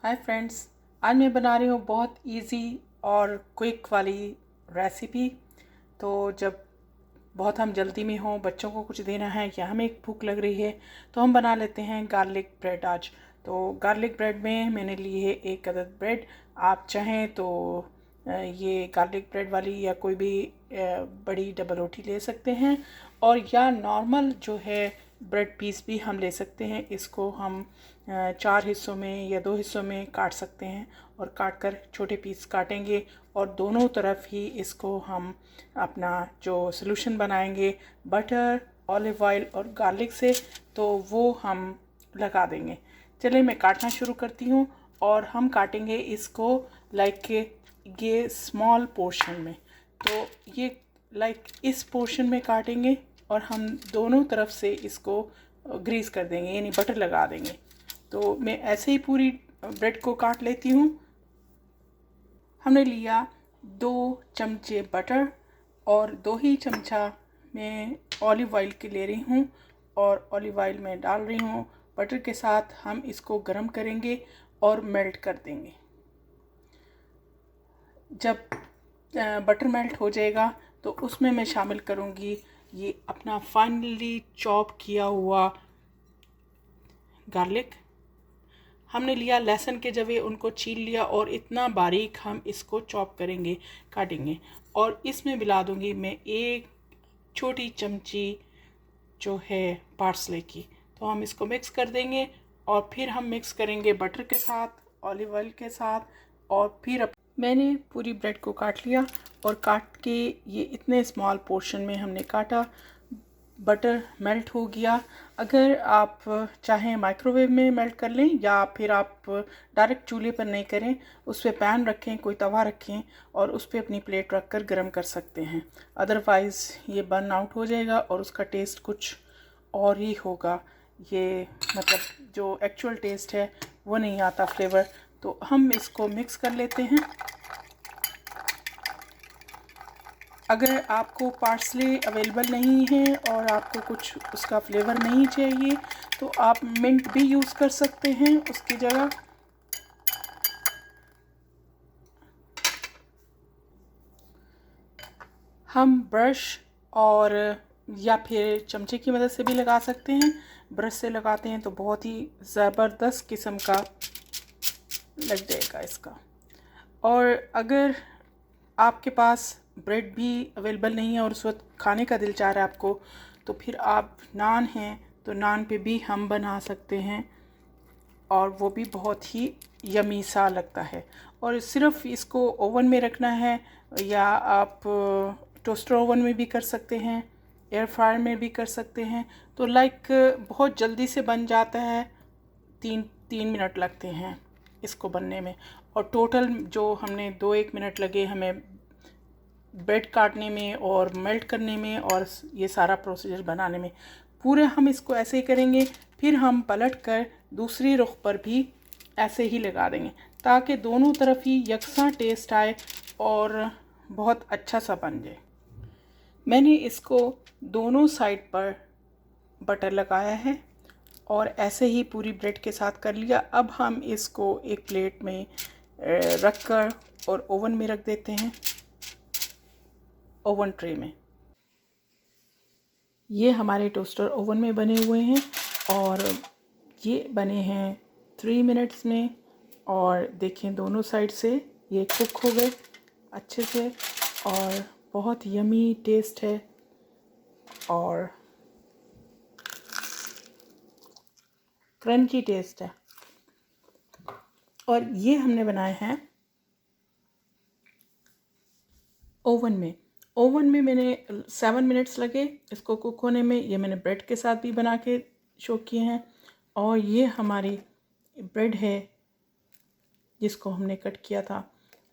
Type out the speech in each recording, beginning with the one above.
Hi friends, आज मैं बना रही हूँ बहुत इजी और क्विक वाली रेसिपी। तो जब बहुत हम जल्दी में हों, बच्चों को कुछ देना है या हमें भूख लग रही है तो हम बना लेते हैं गार्लिक ब्रेड आज। तो गार्लिक ब्रेड में मैंने ली है 1 अदद ब्रेड। आप चाहें तो ये गार्लिक ब्रेड वाली या कोई भी बड़ी डबल रोटी ले सकते हैं, और या नॉर्मल जो है ब्रेड पीस भी हम ले सकते हैं। इसको हम 4 हिस्सों में या 2 हिस्सों में काट सकते हैं, और काट कर छोटे पीस काटेंगे और दोनों तरफ ही इसको हम अपना जो सॉल्यूशन बनाएंगे बटर, ऑलिव ऑयल और गार्लिक से, तो वो हम लगा देंगे। चलिए मैं काटना शुरू करती हूँ, और हम काटेंगे इसको लाइक ये स्मॉल पोर्शन में। तो ये लाइक इस पोर्शन में काटेंगे और हम दोनों तरफ से इसको ग्रीस कर देंगे, यानी बटर लगा देंगे। तो मैं ऐसे ही पूरी ब्रेड को काट लेती हूँ। हमने लिया 2 चमचे बटर और 2 ही चमचा मैं ऑलिव ऑयल के ले रही हूँ, और ऑलिव ऑयल में डाल रही हूँ। बटर के साथ हम इसको गरम करेंगे और मेल्ट कर देंगे। जब बटर मेल्ट हो जाएगा तो उसमें मैं शामिल करूँगी ये अपना फाइनली चॉप किया हुआ गार्लिक। हमने लिया लहसुन के जवे, उनको छील लिया और इतना बारीक हम इसको चॉप करेंगे, काटेंगे। और इसमें मिला दूँगी मैं 1 छोटी चमची जो है पार्सले की। तो हम इसको मिक्स कर देंगे, और फिर हम मिक्स करेंगे बटर के साथ, ऑलिव ऑयल के साथ, और फिर मैंने पूरी ब्रेड को काट लिया, और काट के ये इतने स्मॉल पोर्शन में हमने काटा। बटर मेल्ट हो गया। अगर आप चाहें माइक्रोवेव में मेल्ट कर लें, या फिर आप डायरेक्ट चूल्हे पर नहीं करें, उस पर पैन रखें, कोई तवा रखें और उस पर अपनी प्लेट रख कर गर्म कर सकते हैं। अदरवाइज़ ये बर्न आउट हो जाएगा और उसका टेस्ट कुछ और ही होगा। ये मतलब जो एक्चुअल टेस्ट है वो नहीं आता, फ्लेवर। तो हम इसको मिक्स कर लेते हैं। अगर आपको पार्सले अवेलेबल नहीं है और आपको कुछ उसका फ्लेवर नहीं चाहिए, तो आप मिंट भी यूज़ कर सकते हैं उसकी जगह। हम ब्रश और या फिर चमचे की मदद से भी लगा सकते हैं। ब्रश से लगाते हैं तो बहुत ही ज़बरदस्त किस्म का लग जाएगा इसका। और अगर आपके पास ब्रेड भी अवेलेबल नहीं है और उस वक्त खाने का दिल चाह रहा है आपको, तो फिर आप नान हैं तो नान पे भी हम बना सकते हैं, और वो भी बहुत ही यमी सा लगता है। और सिर्फ इसको ओवन में रखना है, या आप टोस्टर ओवन में भी कर सकते हैं, एयर फ्रायर में भी कर सकते हैं। तो लाइक बहुत जल्दी से बन जाता है, 3 मिनट लगते हैं इसको बनने में। और टोटल जो हमने 2-1 मिनट लगे हमें ब्रेड काटने में और मेल्ट करने में, और ये सारा प्रोसीजर बनाने में। पूरे हम इसको ऐसे ही करेंगे। फिर हम पलट कर दूसरी रुख पर भी ऐसे ही लगा देंगे, ताकि दोनों तरफ ही यकसा टेस्ट आए और बहुत अच्छा सा बन जाए। मैंने इसको दोनों साइड पर बटर लगाया है और ऐसे ही पूरी ब्रेड के साथ कर लिया। अब हम इसको एक प्लेट में रख कर और ओवन में रख देते हैं, ओवन ट्रे में। ये हमारे टोस्टर ओवन में बने हुए हैं, और ये बने हैं 3 मिनट्स में। और देखें दोनों साइड से ये कुक हो गए अच्छे से, और बहुत यमी टेस्ट है और क्रंची टेस्ट है। और ये हमने बनाए हैं ओवन में। ओवन में मैंने 7 मिनट्स लगे इसको कुक होने में। ये मैंने ब्रेड के साथ भी बना के शो किए हैं। और ये हमारी ब्रेड है जिसको हमने कट किया था,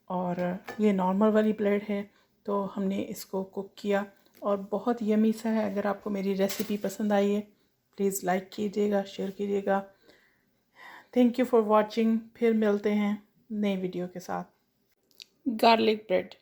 और ये नॉर्मल वाली ब्रेड है। तो हमने इसको कुक किया और बहुत यमी सा है। अगर आपको मेरी रेसिपी पसंद आई है, प्लीज़ लाइक कीजिएगा, शेयर कीजिएगा। Thank you for watching. फिर मिलते हैं नए वीडियो के साथ। Garlic bread.